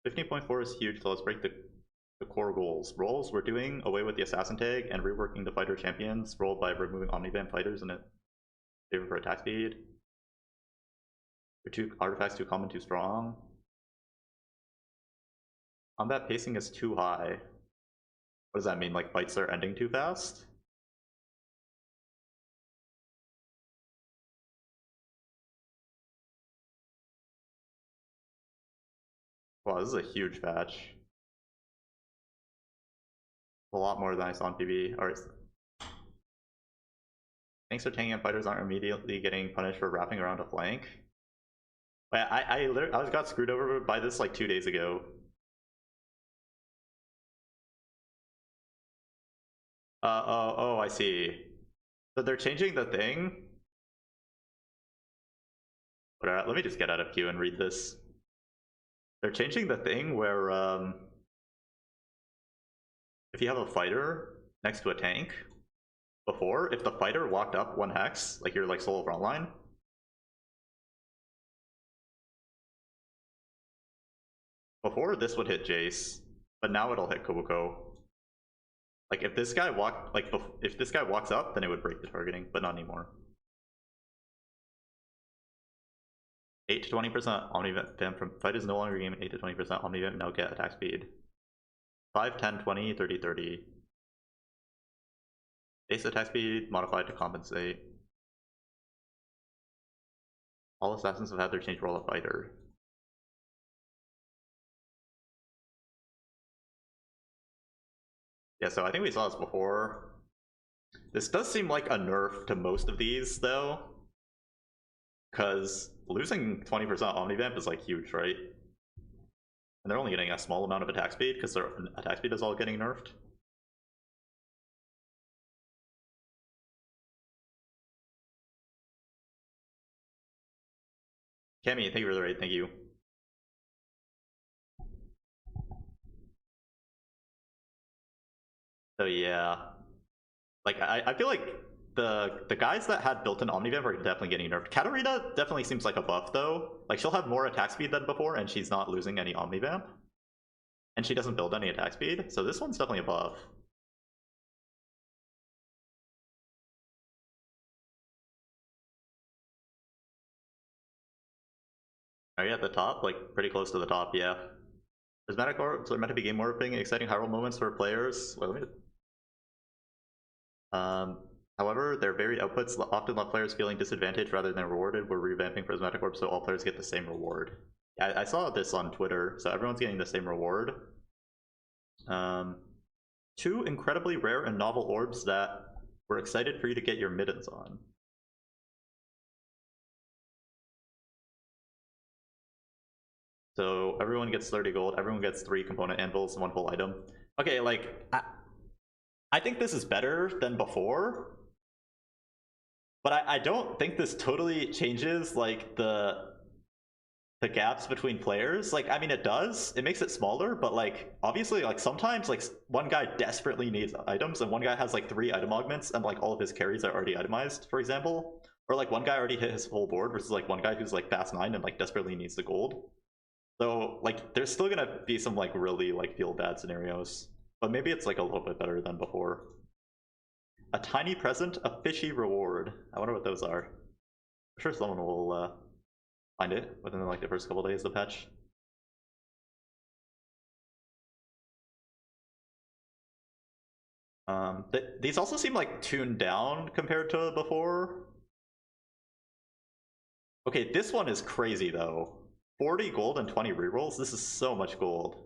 15.4 is huge, so let's break the core goals. Roles, we're doing away with the assassin tag and reworking the fighter champions role by removing omnivamp fighters in it. Favor for attack speed. Your two artifacts too common, too strong. Combat pacing is too high. What does that mean? Like fights are ending too fast? Wow, this is a huge patch. A lot more than I saw on PB. Alright. Tanks are tanking and fighters aren't immediately getting punished for wrapping around a flank. But I got screwed over by this like 2 days ago. Oh, I see. So they're changing the thing. Let me just get out of queue and read this. They're changing the thing where if you have a fighter next to a tank, before, if the fighter walked up 1 hex, like you're like solo frontline, before this would hit Jace, but now it'll hit Kobuko. Like if this guy if this guy walks up, then it would break the targeting, but not anymore. 8 to 20% omnivamp from fight is no longer gaining 8 to 20% omnivamp, now get attack speed. 5, 10, 20, 30, 30. Base attack speed modified to compensate. All assassins have had their change role of fighter. Yeah, so I think we saw this before. This does seem like a nerf to most of these, though. Because losing 20% omnivamp is like huge, right? And they're only getting a small amount of attack speed because their attack speed is all getting nerfed. Cammy, thank you for the raid, thank you. So yeah, like I feel like the guys that had built-in omnivamp are definitely getting nerfed. Katarina definitely seems like a buff though. Like she'll have more attack speed than before, and she's not losing any omnivamp, and she doesn't build any attack speed. So this one's definitely a buff. Are you at the top? Like pretty close to the top, yeah. Prismatic orbs are meant to be game warping, exciting high roll moments for players. Wait, let me. However, their varied outputs often left players feeling disadvantaged rather than rewarded. We're revamping Prismatic orbs so all players get the same reward. I saw this on Twitter, so everyone's getting the same reward. 2 incredibly rare and novel orbs that we're excited for you to get your middens on. So everyone gets 30 gold, everyone gets 3 component anvils, 1 full item. Okay, like, I think this is better than before, but I don't think this totally changes, like, the gaps between players. Like, I mean, it does. It makes it smaller, but, like, obviously, like, sometimes, like, one guy desperately needs items, and one guy has, like, 3 item augments, and, like, all of his carries are already itemized, for example. Or, like, one guy already hit his whole board versus, like, one guy who's, like, fast 9 and, like, desperately needs the gold. So, like, there's still gonna be some, like, really, like, feel bad scenarios. But maybe it's, like, a little bit better than before. A tiny present, a fishy reward. I wonder what those are. I'm sure someone will find it within, like, the first couple days of the patch. These also seem, like, tuned down compared to before. Okay, this one is crazy, though. 40 gold and 20 rerolls? This is so much gold.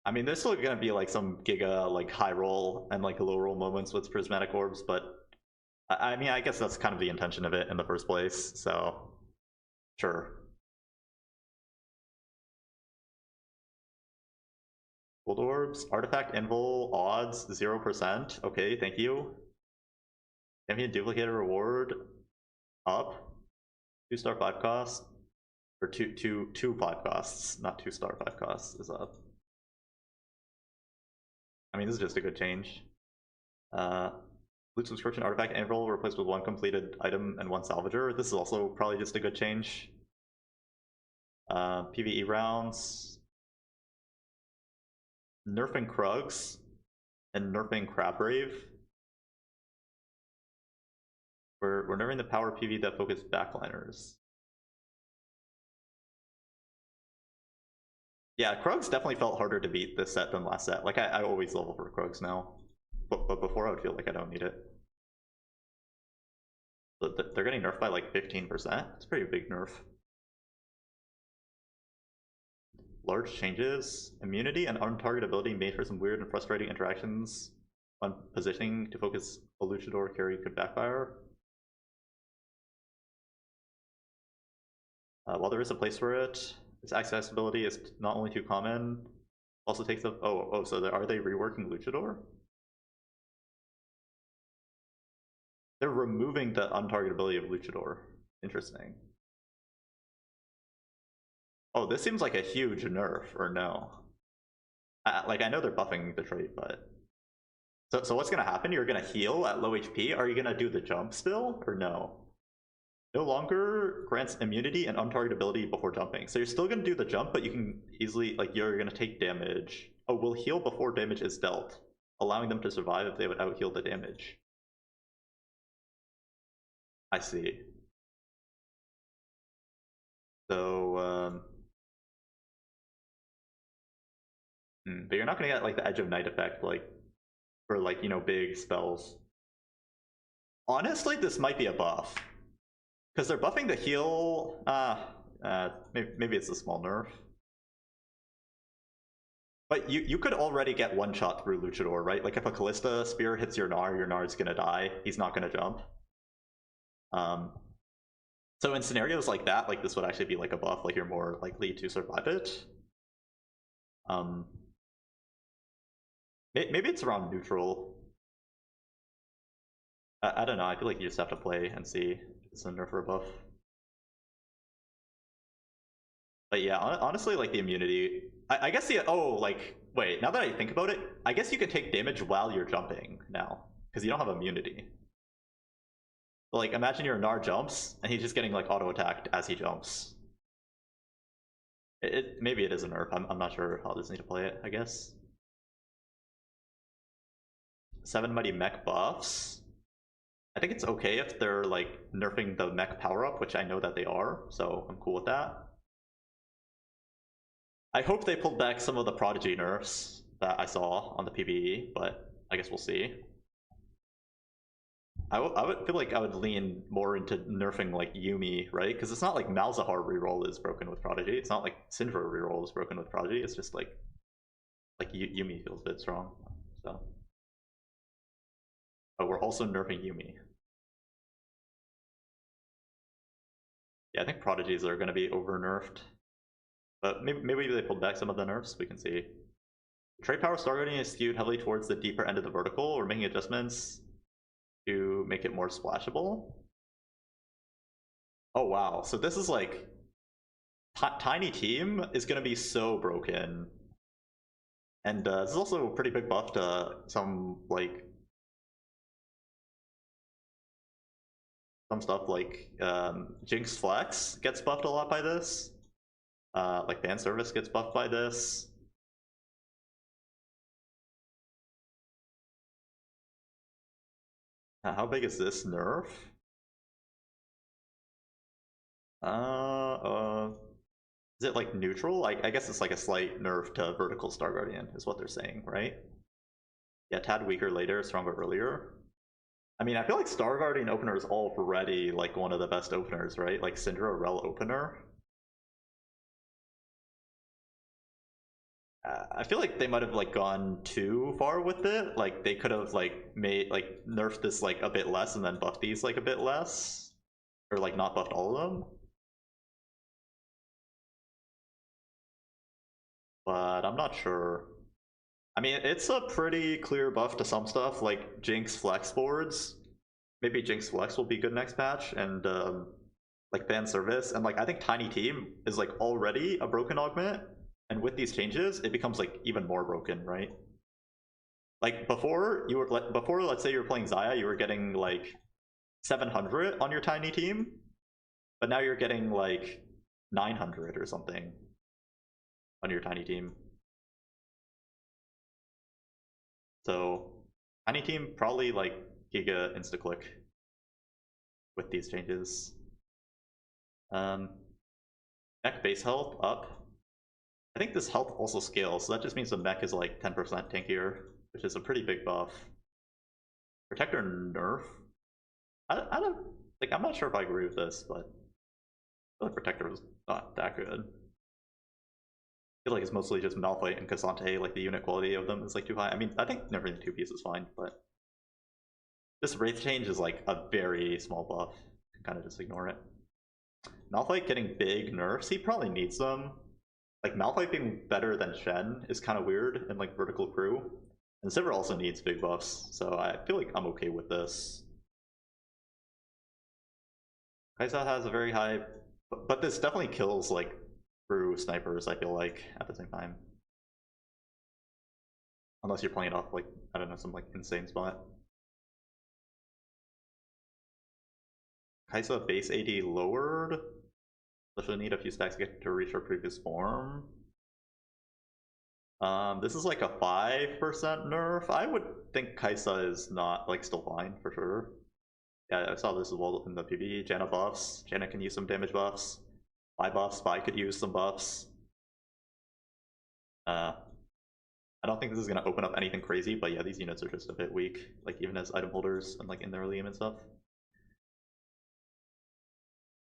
I mean, there's still gonna be like some giga like high roll and like low roll moments with prismatic orbs, but I mean, I guess that's kind of the intention of it in the first place, so sure. Gold orbs, artifact invul, odds 0%. Okay, thank you. Champion duplicated reward up. 2-star 5 cost. Or 2 5 costs, not 2-star 5 costs is up. I mean, this is just a good change. Loot subscription artifact anvil replaced with one completed item and one salvager. This is also probably just a good change. PvE rounds. Nerfing Krugs and nerfing Crabbrave. We're nerfing the power PV that focus backliners. Yeah, Krugs definitely felt harder to beat this set than last set. Like, I always level for Krugs now. But before I would feel like I don't need it. But they're getting nerfed by like 15%. It's a pretty big nerf. Large changes. Immunity and untargetability made for some weird and frustrating interactions when positioning to focus a luchador carry could backfire. While there is a place for it, its accessibility is not only too common, also takes up. So are they reworking luchador? They're removing the untargetability of luchador. Interesting. Oh, this seems like a huge nerf, or no? Like, I know they're buffing the trait, but... So what's gonna happen? You're gonna heal at low HP? Are you gonna do the jump still, or no? No longer grants immunity and untargetability before jumping. So you're still gonna do the jump, but you can easily, like, you're gonna take damage. Oh, will heal before damage is dealt, allowing them to survive if they would out-heal the damage. I see. So, but you're not gonna get, like, the Edge of Night effect, like, for, like, you know, big spells. Honestly, this might be a buff. Because they're buffing the heal. Maybe it's a small nerf. But you could already get one shot through Luchador, right? Like, if a Callista spear hits your Nar's gonna die. He's not gonna jump. So in scenarios like that, like, this would actually be like a buff. Like, you're more likely to survive it. Maybe it's around neutral. I don't know. I feel like you just have to play and see if it's a nerf or a buff. But yeah, honestly, like, the immunity, I guess wait, now that I think about it, I guess you can take damage while you're jumping now, because you don't have immunity. But, like, imagine your Gnar jumps, and he's just getting, like, auto-attacked as he jumps. Maybe it is a nerf, I'm not sure how this need to play it, I guess. 7 Mighty Mech buffs. I think it's okay if they're, like, nerfing the mech power-up, which I know that they are, so I'm cool with that. I hope they pulled back some of the Prodigy nerfs that I saw on the PvE, but I guess we'll see. I would feel like I would lean more into nerfing, like, Yuumi, right? Because it's not like Malzahar reroll is broken with Prodigy. It's not like Syndra reroll is broken with Prodigy. It's just like Yuumi feels a bit strong. So, but we're also nerfing Yuumi. Yeah, I think Prodigies are going to be over nerfed. But maybe they pulled back some of the nerfs. We can see. Trait power Star Guardian is skewed heavily towards the deeper end of the vertical. We're making adjustments to make it more splashable. Oh wow, so this is like Tiny Team is going to be so broken. And this is also a pretty big buff to some stuff like Jinx Flex gets buffed a lot by this. Like Fan Service gets buffed by this. How big is this nerf? Is it like neutral? I guess it's like a slight nerf to Vertical Star Guardian is what they're saying, right? Yeah, tad weaker later, stronger earlier. I mean, I feel like Star Guardian opener is already like one of the best openers, right? Like Syndra Rel opener. I feel like they might have like gone too far with it. Like they could have like nerfed this like a bit less and then buffed these like a bit less, or like not buffed all of them. But I'm not sure. I mean, it's a pretty clear buff to some stuff, like Jinx Flex boards. Maybe Jinx Flex will be good next patch, and like Fan Service, and like I think Tiny Team is like already a broken augment, and with these changes, it becomes like even more broken, right? Like before, before let's say you were playing Xayah, you were getting like 700 on your tiny team, but now you're getting like 900 or something on your tiny team. So tiny team probably like giga insta click with these changes. Mech base health up. I think this health also scales, so that just means the mech is like 10% tankier, which is a pretty big buff. Protector nerf. I don't like. I'm not sure if I agree with this, but I feel like Protector was not that good. I feel like it's mostly just Malphite and Cassante. Like the unit quality of them is like too high. I mean, I think nerfing the 2-piece is fine, but this Wraith change is like a very small buff. You can kind of just ignore it. Malphite getting big nerfs. He probably needs them. Like Malphite being better than Shen is kind of weird in like Vertical Crew. And Sivir also needs big buffs, so I feel like I'm okay with this. Kai'Sa has a very high, but this definitely kills like through snipers, I feel like, at the same time. Unless you're playing it off like, I don't know, some like insane spot. Kai'Sa base AD lowered. Especially need a few stacks to get to reach our previous form. This is like a 5% nerf. I would think Kai'Sa is not like still fine for sure. Yeah, I saw this as well in the PvE. Janna buffs. Janna can use some damage buffs. Spy buffs. Spy could use some buffs. I don't think this is gonna open up anything crazy, but yeah, these units are just a bit weak. Like even as item holders and like in the early game and stuff.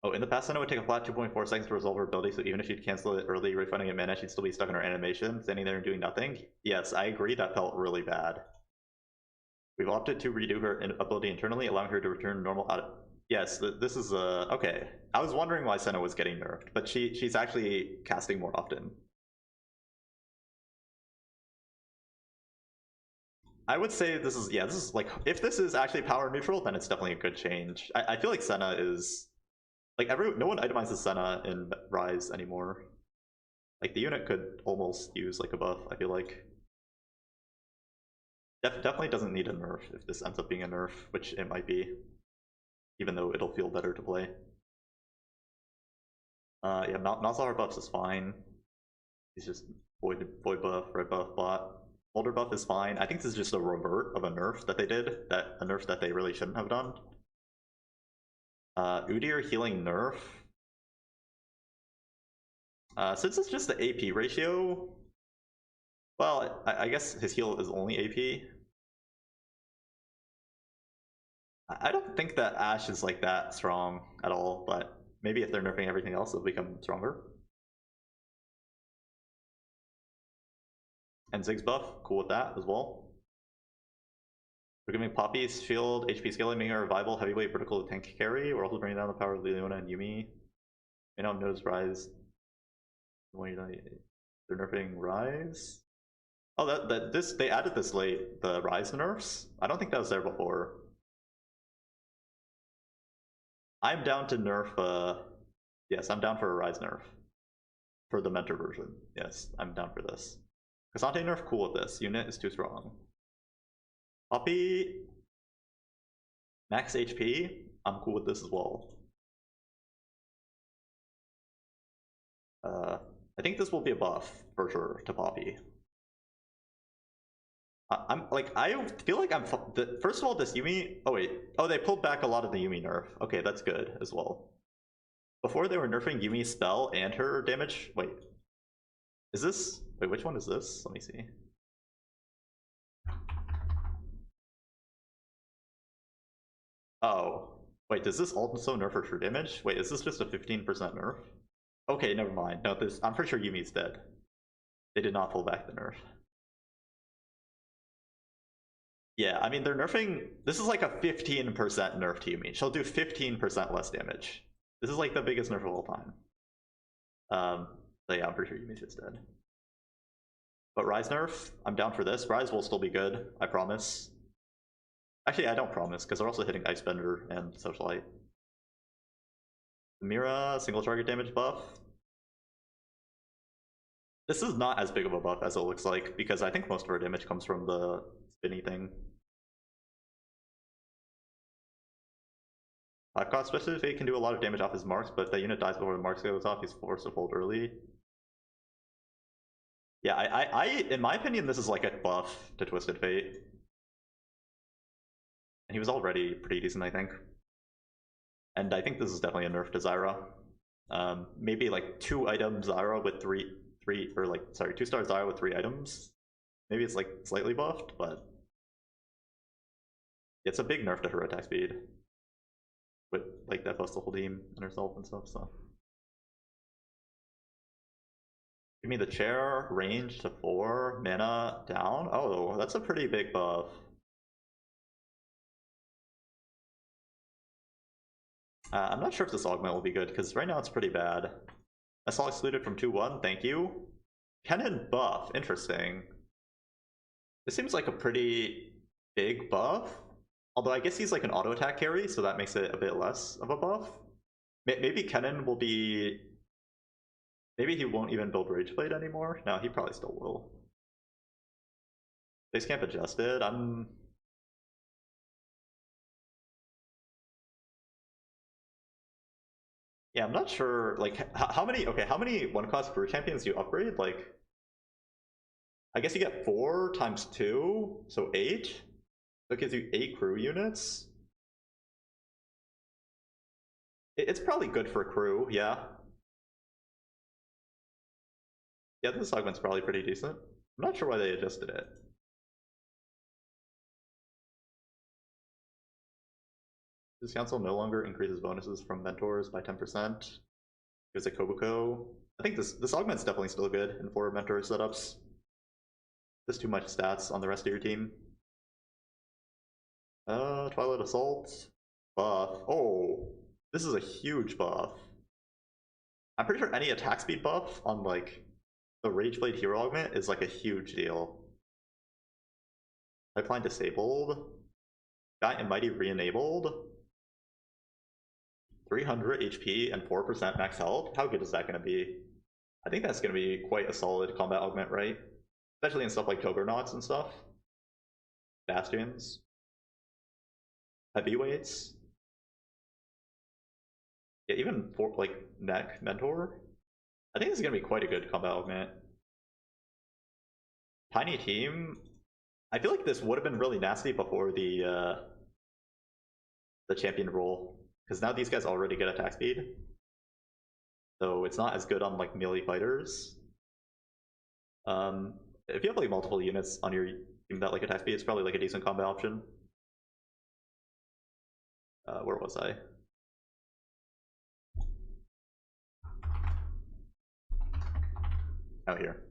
Oh, in the past, Senna would take a flat 2.4 seconds to resolve her ability, so even if she'd cancel it early, refunding a mana, she'd still be stuck in her animation, standing there and doing nothing. Yes, I agree, that felt really bad. We've opted to redo her ability internally, allowing her to return normal out. Yes, this is okay. I was wondering why Senna was getting nerfed, but she's actually casting more often. I would say this is like, if this is actually power neutral, then it's definitely a good change. I feel like Senna is like no one itemizes Senna in Rise anymore. Like the unit could almost use like a buff, I feel like. Definitely doesn't need a nerf if this ends up being a nerf, which it might be. Even though it'll feel better to play. Yeah, Malzahar buffs is fine. He's just void buff, red buff, bot. Older buff is fine. I think this is just a revert of a nerf that they did, a nerf that they really shouldn't have done. Udyr healing nerf. Since it's just the AP ratio, well, I guess his heal is only AP. I don't think that Ashe is like that strong at all, but maybe if they're nerfing everything else, it'll become stronger. And Ziggs buff, cool with that as well. We're giving Poppy's shield HP scaling, making her a viable heavyweight vertical tank carry. We're also bringing down the power of Leona and Yuumi. May not notice Rise. They're nerfing Rise. Oh, they added this late, the Rise nerfs. I don't think that was there before. I'm down to nerf. Yes, I'm down for a Rise nerf for the Mentor version. Yes, I'm down for this. Cassante nerf, cool with this. Unit is too strong. Poppy, max HP, I'm cool with this as well. I think this will be a buff for sure to Poppy. I feel like first of all, this Yuumi. Oh wait, oh they pulled back a lot of the Yuumi nerf. Okay, that's good as well. Before they were nerfing Yumi's spell and her damage. Wait, is this? Wait, which one is this? Let me see. Oh, wait, does this also nerf her true damage? Wait, is this just a 15% nerf? Okay, never mind. No, I'm pretty sure Yumi's dead. They did not pull back the nerf. Yeah, I mean, they're nerfing. This is like a 15% nerf to Yumi. She'll do 15% less damage. This is like the biggest nerf of all time. So yeah, I'm pretty sure Yumi's just dead. But Rise nerf, I'm down for this. Rise will still be good, I promise. Actually, I don't promise, because they're also hitting Icebender and Socialite. Mira, single target damage buff. This is not as big of a buff as it looks like, because I think most of her damage comes from the anything. 5 cost Twisted Fate can do a lot of damage off his marks, but if that unit dies before the marks goes off, he's forced to fold early. Yeah, I in my opinion, this is like a buff to Twisted Fate. And he was already pretty decent, I think. And I think this is definitely a nerf to Zyra. Maybe like 2-item Zyra with 2-star Zyra with 3 items. Maybe it's like slightly buffed, but it's a big nerf to her attack speed. With like that buffs the whole team and herself and stuff, so. Give me the chair, range to 4, mana down. Oh, that's a pretty big buff. I'm not sure if this augment will be good, because right now it's pretty bad. That's all excluded from 2-1, thank you. Kennen buff, interesting. This seems like a pretty big buff. Although I guess he's like an auto attack carry, so that makes it a bit less of a buff. Maybe Kennen will be... Maybe he won't even build Rageblade anymore? No, he probably still will. Base camp adjusted, Yeah, I'm not sure, like, how many 1-cost crew champions do you upgrade? Like, I guess you get 4 times 2, so 8. That gives you 8 crew units. It's probably good for crew, yeah. Yeah, this augment's probably pretty decent. I'm not sure why they adjusted it. This council no longer increases bonuses from mentors by 10%. Here's a Kobuko. I think this augment's definitely still good in 4 mentor setups. There's too much stats on the rest of your team. Twilight Assault. Buff. Oh, this is a huge buff. I'm pretty sure any attack speed buff on like the Rageblade hero augment is like a huge deal. Pipeline disabled. Giant and Mighty re-enabled. 300 HP and 4% max health. How good is that going to be? I think that's going to be quite a solid combat augment, right? Especially in stuff like Juggernauts and stuff. Bastions. Heavyweights. Yeah, even for like Neck Mentor. I think this is going to be quite a good combat augment. Tiny team. I feel like this would have been really nasty before the champion role, because now these guys already get attack speed, so it's not as good on like melee fighters. If you have like multiple units on your team that like attack speed, it's probably like a decent combat option. Where was I? Out here.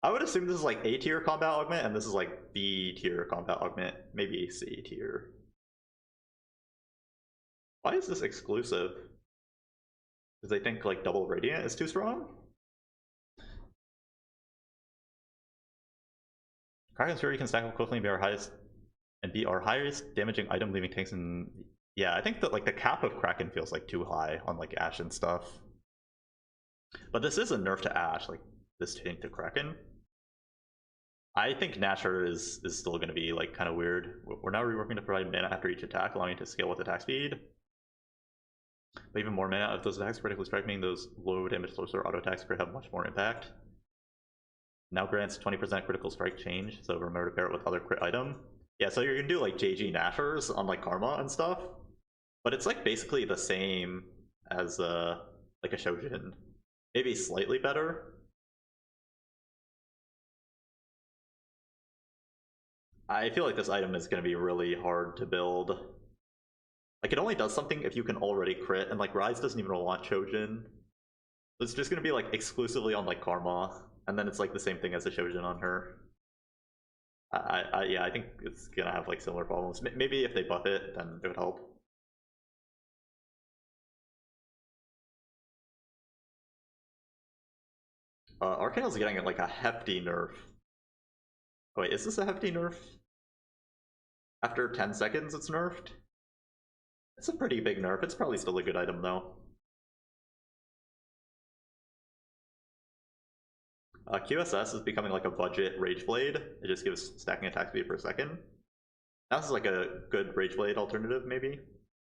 I would assume this is like A tier combat augment, and this is like B tier combat augment, maybe C tier. Why is this exclusive? Because they think like double radiant is too strong? Kraken's Fury can stack up quickly and be our highest damaging item, leaving tanks in. Yeah, I think that like the cap of Kraken feels like too high on like Ashe and stuff. But this is a nerf to Ashe, like this tank to Kraken. I think Nasher is still going to be like kind of weird. We're now reworking to provide mana after each attack, allowing it to scale with attack speed. But even more mana if those attacks critically strike, meaning those low damage closer auto attacks could have much more impact. Now grants 20% critical strike change, so remember to pair it with other crit item. Yeah, so you're gonna do like JG Nashers on like Karma and stuff, but it's like basically the same as like a Shojin. Maybe slightly better. I feel like this item is gonna be really hard to build. Like, it only does something if you can already crit, and like Rise doesn't even want Shojin. It's just gonna be like exclusively on like Karma, and then it's like the same thing as a Shojin on her. Yeah, I think it's gonna have like similar problems. Maybe if they buff it, then it would help. Arcanel's getting like a hefty nerf. Oh, wait, is this a hefty nerf? After 10 seconds it's nerfed? It's a pretty big nerf. It's probably still a good item though. QSS is becoming like a budget Rageblade. It just gives stacking attack speed per second. This is like a good Rage Blade alternative, maybe?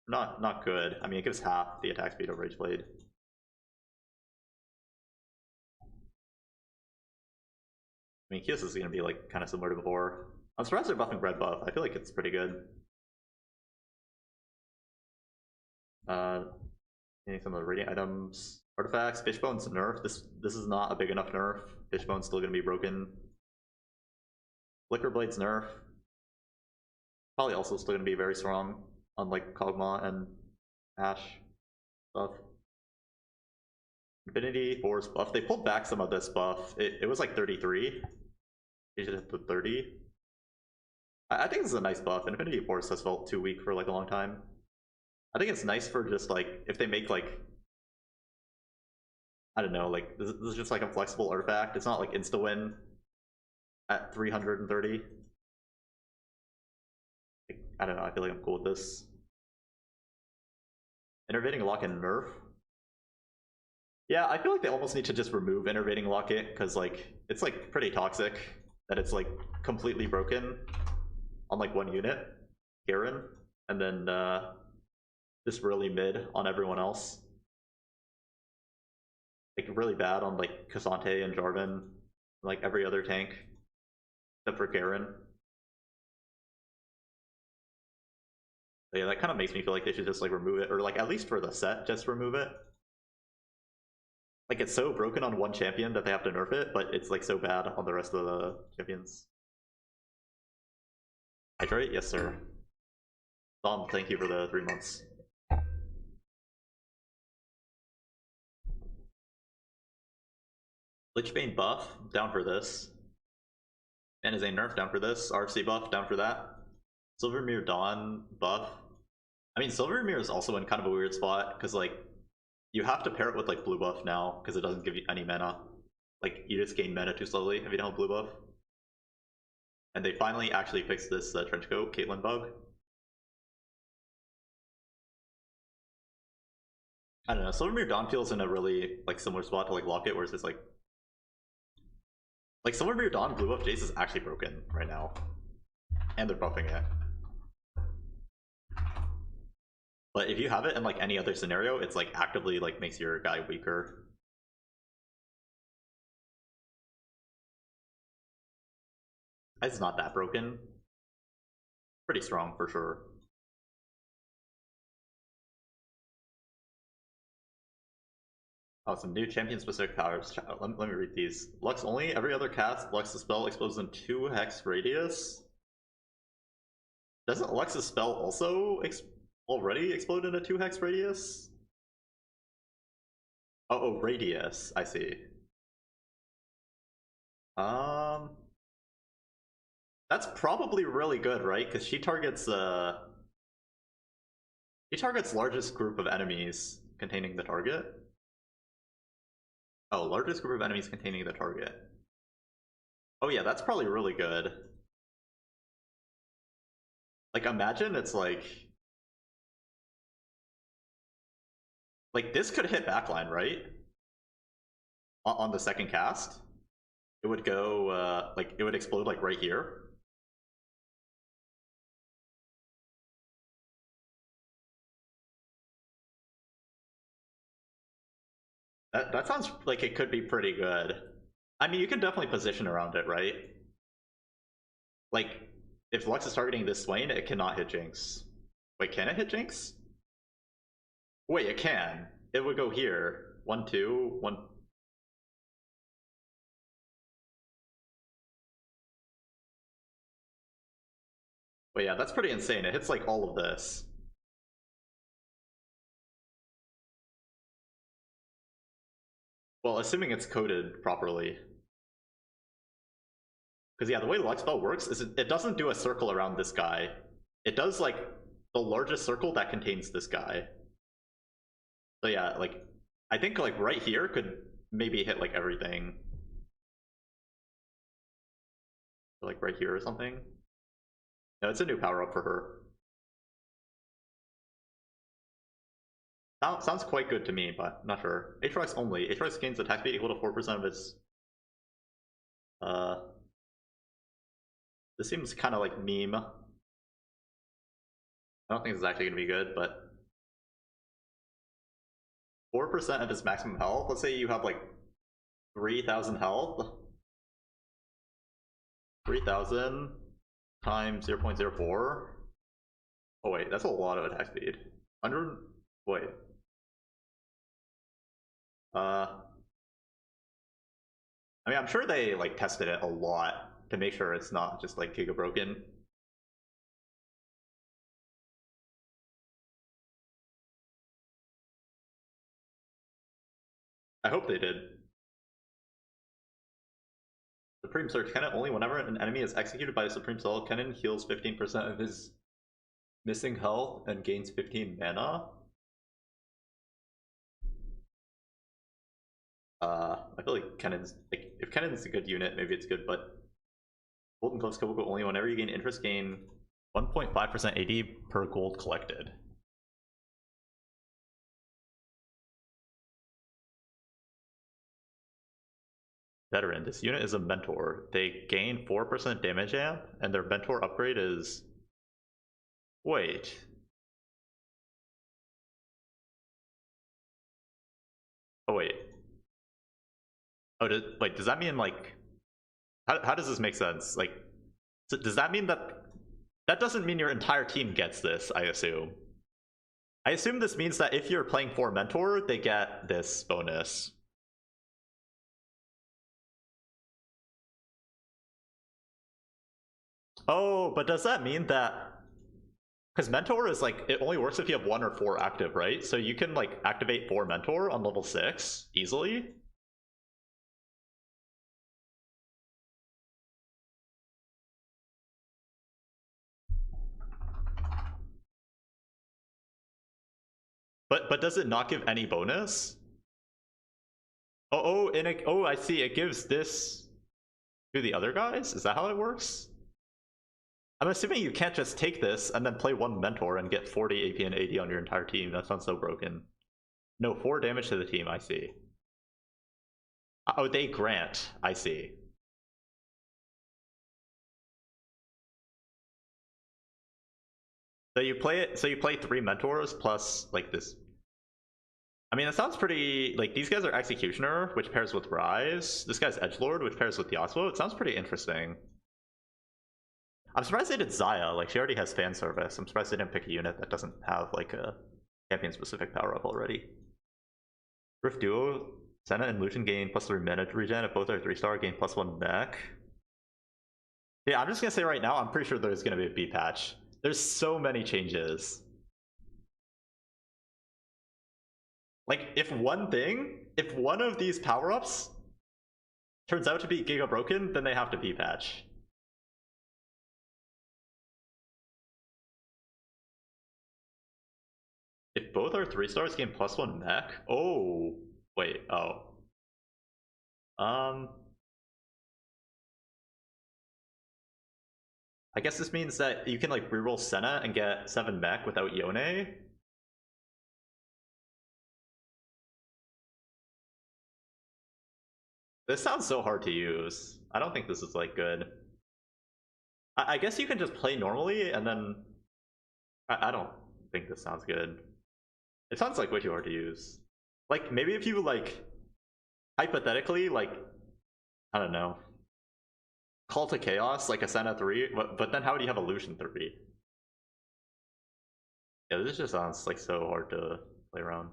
Not good. I mean, it gives half the attack speed of Rage Blade. I mean, Kios is going to be like kind of similar to before. I'm surprised they're buffing red buff. I feel like it's pretty good. Getting some of the radiant items, artifacts. Fishbone's nerf. This is not a big enough nerf. Fishbone's still going to be broken. Flicker Blade's nerf. Probably also still going to be very strong, unlike Kog'Maw and Ash stuff. Infinity Force buff. They pulled back some of this buff. It was like 33. They should hit the 30. I think this is a nice buff. Infinity Force has felt too weak for like a long time. I think it's nice for just like, if they make like, I don't know, like this is just like a flexible artifact. It's not like insta-win at 330. I don't know, I feel like I'm cool with this. Innervating Locket nerf. Yeah, I feel like they almost need to just remove Innervating Locket, because like it's like pretty toxic that it's like completely broken on like one unit, Garen, and then just really mid on everyone else. Like really bad on like Cassante and Jarvan, like every other tank except for Garen. But yeah, that kind of makes me feel like they should just like remove it, or like at least for the set, just remove it. Like it's so broken on one champion that they have to nerf it, but it's like so bad on the rest of the champions. Hydrate? Yes, sir. Dom, thank you for the 3 months. Lichbane buff, down for this. And is a nerf, down for this. RFC buff, down for that. Silvermere Dawn buff. I mean, Silvermere is also in kind of a weird spot, because like, you have to pair it with like blue buff now, because it doesn't give you any mana. Like, you just gain mana too slowly if you don't have blue buff. And they finally actually fixed this Trenchcoat Caitlyn bug. I don't know, Silvermere Dawn feels in a really like similar spot to like Locket, where it's just like Silvermere Dawn blue buff Jace is actually broken right now. And they're buffing it. But if you have it in like any other scenario, it's like actively like makes your guy weaker. It's not that broken. Pretty strong for sure. Oh, some new champion specific powers. Let me read these. Lux only. Every other cast, Lux's spell explodes in 2 hex radius. Doesn't Lux's spell also already explode in a 2 hex radius? Oh, radius. I see. That's probably really good, right? Because she targets largest group of enemies containing the target. Oh, largest group of enemies containing the target. Oh yeah, that's probably really good. Like, imagine it's like this could hit backline, right? On the second cast, it would go like it would explode like right here. That sounds like it could be pretty good. I mean, you can definitely position around it, right? Like, if Lux is targeting this Swain, it cannot hit Jinx. Wait, can it hit Jinx? Wait, it can. It would go here. 1, 2, 1. Wait, yeah, that's pretty insane. It hits like all of this. Well, assuming it's coded properly. Because yeah, the way Lux spell works is it doesn't do a circle around this guy. It does like the largest circle that contains this guy. So yeah, like I think like right here could maybe hit like everything. Like right here or something. No, it's a new power up for her. Sounds quite good to me, but not sure. Aatrox only. Aatrox gains attack speed equal to 4% of its this seems kind of like meme. I don't think this is actually going to be good, but 4% of his maximum health. Let's say you have like 3,000 health. 3,000 times 0.04. Oh wait, that's a lot of attack speed. 100. Wait. I mean, I'm sure they like tested it a lot to make sure it's not just like Giga broken. I hope they did. Supreme Surge Cannon. Only whenever an enemy is executed by a Supreme Soul Cannon heals 15% of his missing health and gains 15 mana. I feel like Cannon's like if Cannon's a good unit, maybe it's good, but Golden Glove skill will go only whenever you gain interest, gain 1.5% AD per gold collected. Veteran. This unit is a mentor. They gain 4% damage amp, and their mentor upgrade is. Wait. Oh wait. Oh, like does that mean like? How does this make sense? Like, does that mean that doesn't mean your entire team gets this? I assume. I assume this means that if you're playing for mentor, they get this bonus. Oh, but does that mean that because mentor is like it only works if you have 1 or 4 active, right? So you can like activate 4 mentor on level 6 easily. But does it not give any bonus? Oh, I see. It gives this to the other guys. Is that how it works? I'm assuming you can't just take this and then play 1 mentor and get 40 AP and AD on your entire team. That sounds so broken. No, 4 damage to the team. I see. Oh, they grant. I see. So you play it. So you play 3 mentors plus like this. I mean, that sounds pretty. Like these guys are Executioner, which pairs with Rise. This guy's Edgelord, which pairs with Yasuo. It sounds pretty interesting. I'm surprised they did Xayah. Like she already has fan service. I'm surprised they didn't pick a unit that doesn't have like a champion-specific power up already. Rift Duo, Senna and Lucian gain +3 mana regen. If both are 3-star, gain +1 mech. Yeah, I'm just gonna say right now, I'm pretty sure there's gonna be a B patch. There's so many changes. Like, if one of these power-ups turns out to be Giga broken, then they have to B patch. If both are 3-stars, gain +1 mech. Oh, wait. Oh. I guess this means that you can like reroll Senna and get 7 mech without Yone. This sounds so hard to use. I don't think this is like good. I guess you can just play normally and then I don't think this sounds good. It sounds like way too hard to use. Like maybe if you like hypothetically like I don't know. Call to Chaos like a Senna 3, but then how do you have Illusion 3? Yeah, this just sounds like so hard to play around.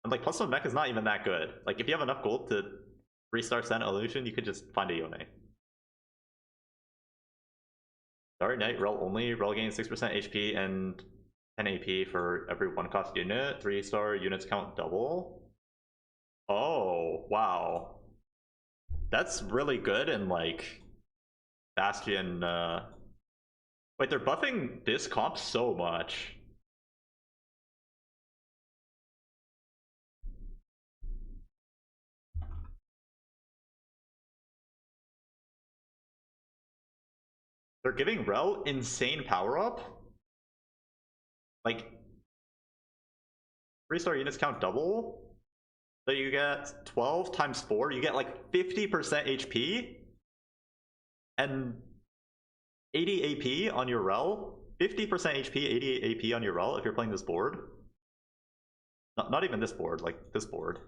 And like +1 mech is not even that good. Like if you have enough gold to restart Senna Illusion, you could just find a Yone. Dark Knight, Rel only. Rel gains 6% HP and 10 AP for every 1 cost unit. 3-star units count double. Oh, wow. That's really good in like Bastion. Wait, they're buffing this comp so much. They're giving Rel insane power up. Like 3-star units count double. So you get 12 times 4, you get like 50% HP. And 80 AP on your rel, 50% HP, 88 AP on your rel if you're playing this board. Not even this board, like this board.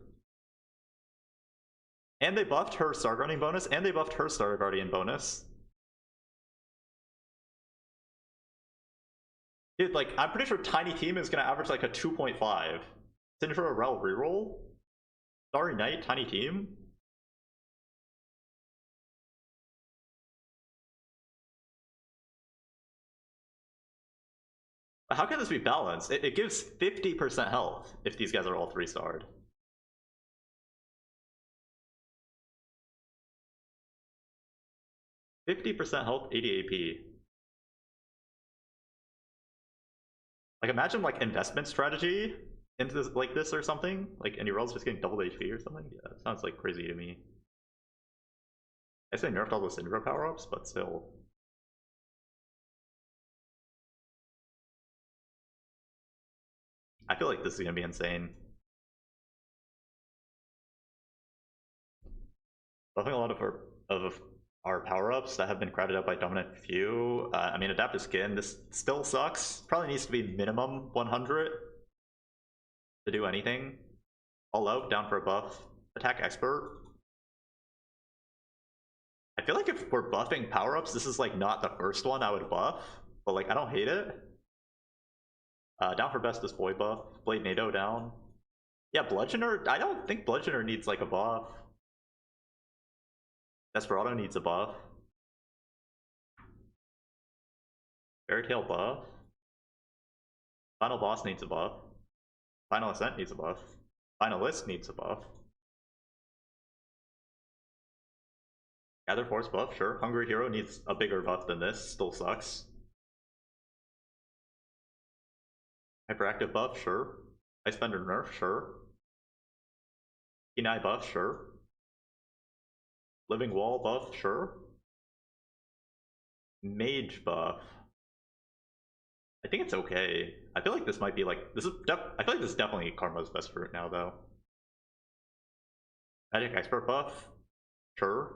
And they buffed her Star Guardian bonus, and they buffed her Star Guardian bonus. Dude, like, I'm pretty sure Tiny Team is gonna average like a 2.5. Send for a rel reroll? Starry Night, Tiny Team? How can this be balanced? It gives 50% health if these guys are all 3-starred. %50 health, 80 AP. Like, imagine like investment strategy into this like this or something. Like, and your rel's just getting double HP or something. Yeah, that sounds like crazy to me. I say nerfed all the Syndra power-ups, but still. I feel like this is gonna be insane. Buffing a lot of our power-ups that have been crowded out by dominant few. I mean, adaptive skin, this still sucks. Probably needs to be minimum 100 to do anything. All out, down for a buff. Attack expert. I feel like if we're buffing power-ups, this is like not the first one I would buff, but like I don't hate it. Down for Bestest Boy buff. Blade NATO down. Yeah, Bludgeoner, I don't think Bludgeoner needs like a buff. Desperado needs a buff. Fairy Tail buff. Final Boss needs a buff. Final Ascent needs a buff. Finalist needs a buff. Gather Force buff, sure. Hungry Hero needs a bigger buff than this, still sucks. Hyperactive buff, sure. Icebender nerf, sure. Kenai buff, sure. Living Wall buff, sure. Mage buff. I think it's okay. I feel like this might be like I feel like this is definitely Karma's best fruit now though. Magic expert buff, sure.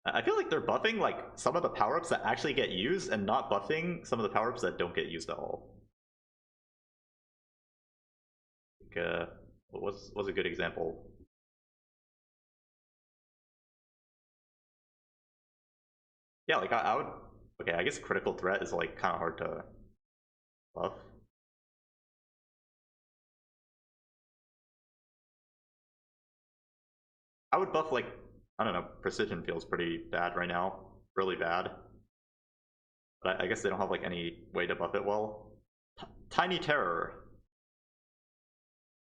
I feel like they're buffing like some of the power-ups that actually get used and not buffing some of the power-ups that don't get used at all. Like, what was a good example? Yeah, like I would. Okay, I guess critical threat is like kind of hard to buff. I would buff like, I don't know, precision feels pretty bad right now, really bad. But I guess they don't have like any way to buff it well. Tiny Terror.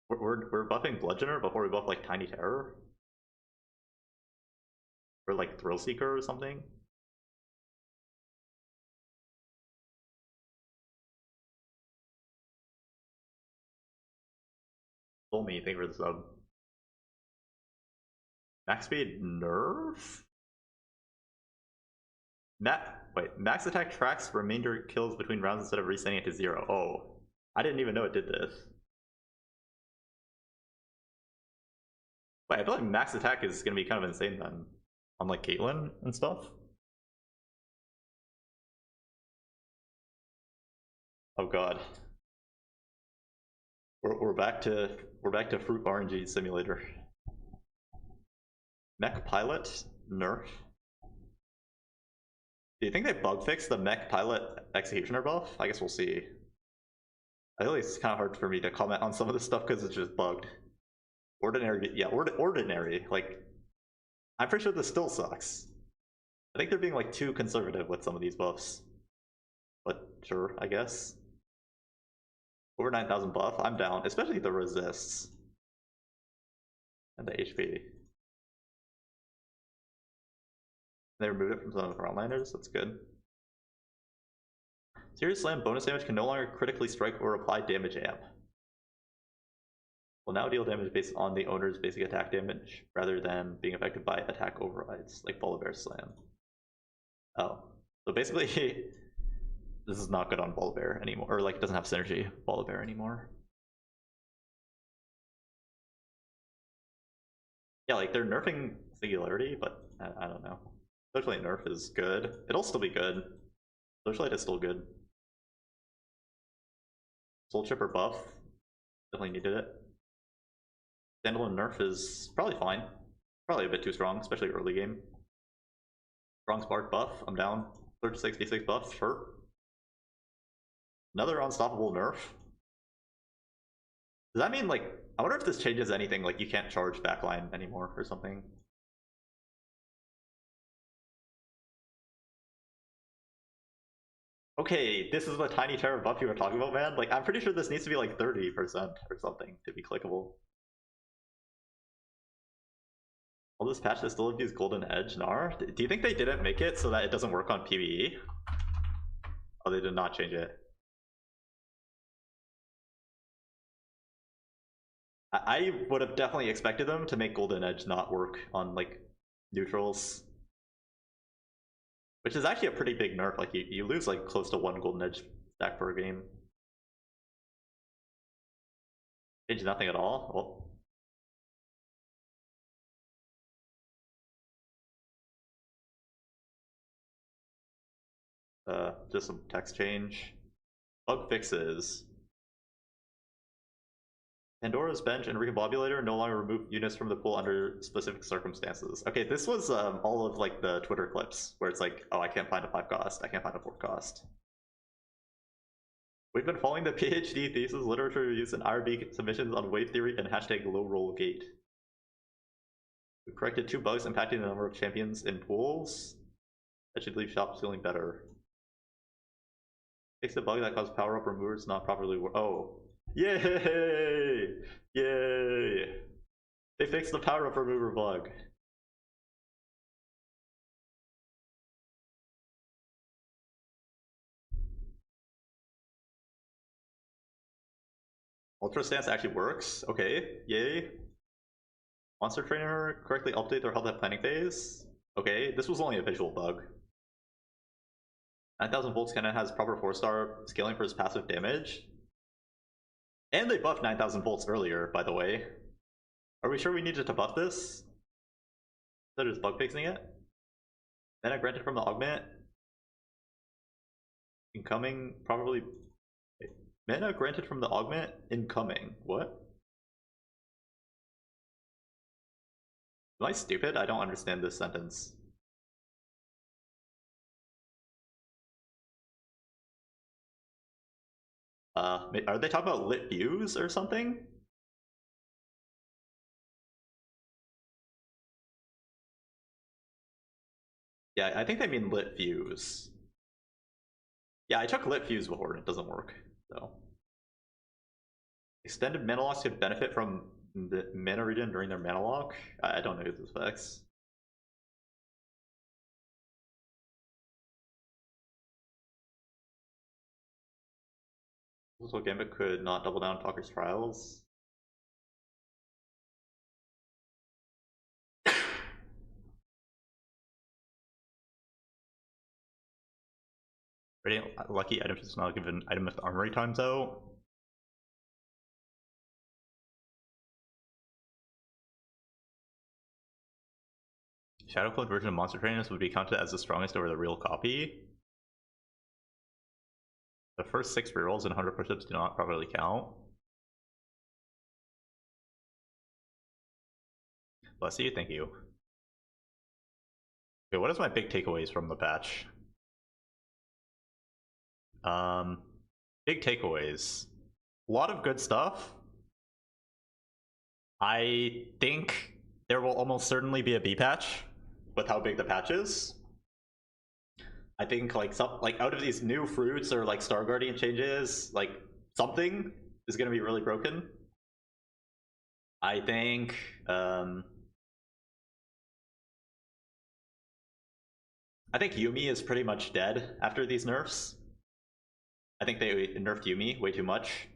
We're buffing Bludgeoner before we buff like Tiny Terror? Or like Thrill Seeker or something? Told me, thank you for the sub. Max speed nerf? Wait, max attack tracks remainder kills between rounds instead of resetting it to 0. Oh, I didn't even know it did this. Wait, I feel like max attack is gonna be kind of insane then. On like Caitlyn and stuff. Oh god. We're back to Fruit RNG Simulator. Mech Pilot nerf. Do you think they bug fixed the Mech Pilot Executioner buff? I guess we'll see. I feel like it's kind of hard for me to comment on some of this stuff because it's just bugged. Ordinary, yeah, ordinary. Like, I'm pretty sure this still sucks. I think they're being like too conservative with some of these buffs. But sure, I guess. Over 9,000 buff, I'm down, especially the resists. And the HP. They removed it from some of the frontliners, that's good. Serious Slam bonus damage can no longer critically strike or apply damage amp. Will now deal damage based on the owner's basic attack damage, rather than being affected by attack overrides, like Volibear Slam. Oh. So basically, this is not good on Volibear anymore, or like doesn't have synergy Volibear anymore. Yeah, like they're nerfing Singularity, but I don't know. Searchlight nerf is good. It'll still be good. Searchlight is still good. Soul Chipper buff. Definitely needed it. Standalone nerf is probably fine. Probably a bit too strong, especially early game. Strong Spark buff, I'm down. Surge 66 buff, sure. Another unstoppable nerf. Does that mean, like, I wonder if this changes anything, like you can't charge backline anymore or something. Okay, this is the tiny terror buff you were talking about, man. Like, I'm pretty sure this needs to be like 30% or something to be clickable. All this patch that still use Golden Edge, Nar? Do you think they didn't make it so that it doesn't work on PvE? Oh, they did not change it. I would have definitely expected them to make Golden Edge not work on, like, neutrals. Which is actually a pretty big nerf. Like, you lose, like, close to 1 Golden Edge stack per game. Change nothing at all? Just some text change. Bug fixes. Pandora's Bench and Recombobulator no longer remove units from the pool under specific circumstances. Okay, this was all of, like, the Twitter clips where it's like, oh, I can't find a 5 cost, I can't find a 4 cost. We've been following the PhD thesis literature reviews and IRB submissions on wave theory and hashtag low roll gate. We corrected 2 bugs impacting the number of champions in pools. That should leave shops feeling better. Fix the bug that caused power up removers not properly work. Oh. Yay! Yay! They fixed the power up remover bug. Ultra Stance actually works. Okay, yay. Monster Trainer correctly update their health at planning phase. Okay, this was only a visual bug. 9000 volts cannon has proper 4-star scaling for its passive damage. And they buffed 9000 volts earlier, by the way. Are we sure we needed to buff this? They're just bug fixing it? Mana granted from the augment. Incoming, probably. Mana granted from the augment, incoming. What? Am I stupid? I don't understand this sentence. Are they talking about lit views or something? Yeah, I think they mean lit views. Yeah, I took lit views before and it doesn't work, so. Extended mana locks could benefit from the mana regen during their mana lock. I don't know who this affects. Also, Gambit could not double down Talker's Trials. Radiant lucky items is not given item if the armory times out. Shadowcloak version of Monster Trainers would be counted as the strongest over the real copy. The first 6 rerolls and 100 push-ups do not properly count. Bless you, thank you. Okay, what is my big takeaways from the patch? Big takeaways. A lot of good stuff. I think there will almost certainly be a B patch with how big the patch is. I think, like, out of these new fruits or, like, Star Guardian changes, like, something is going to be really broken. I think Yuumi is pretty much dead after these nerfs. I think they nerfed Yuumi way too much.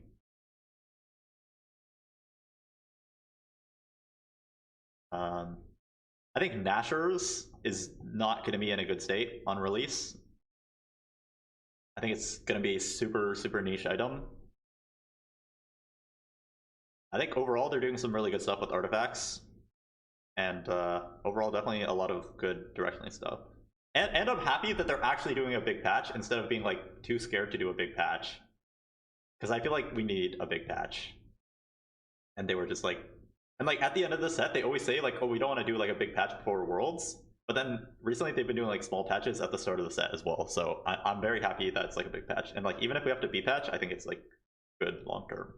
I think Nashor's is not going to be in a good state on release. I think it's going to be a super, super niche item. I think overall they're doing some really good stuff with artifacts. And overall definitely a lot of good directionally stuff. And I'm happy that they're actually doing a big patch instead of being like too scared to do a big patch. Because I feel like we need a big patch. And they were just like, and like at the end of the set, they always say like, oh, we don't want to do like a big patch before Worlds. But then recently they've been doing like small patches at the start of the set as well. So I'm very happy that it's like a big patch. And like even if we have to B patch, I think it's like good long term.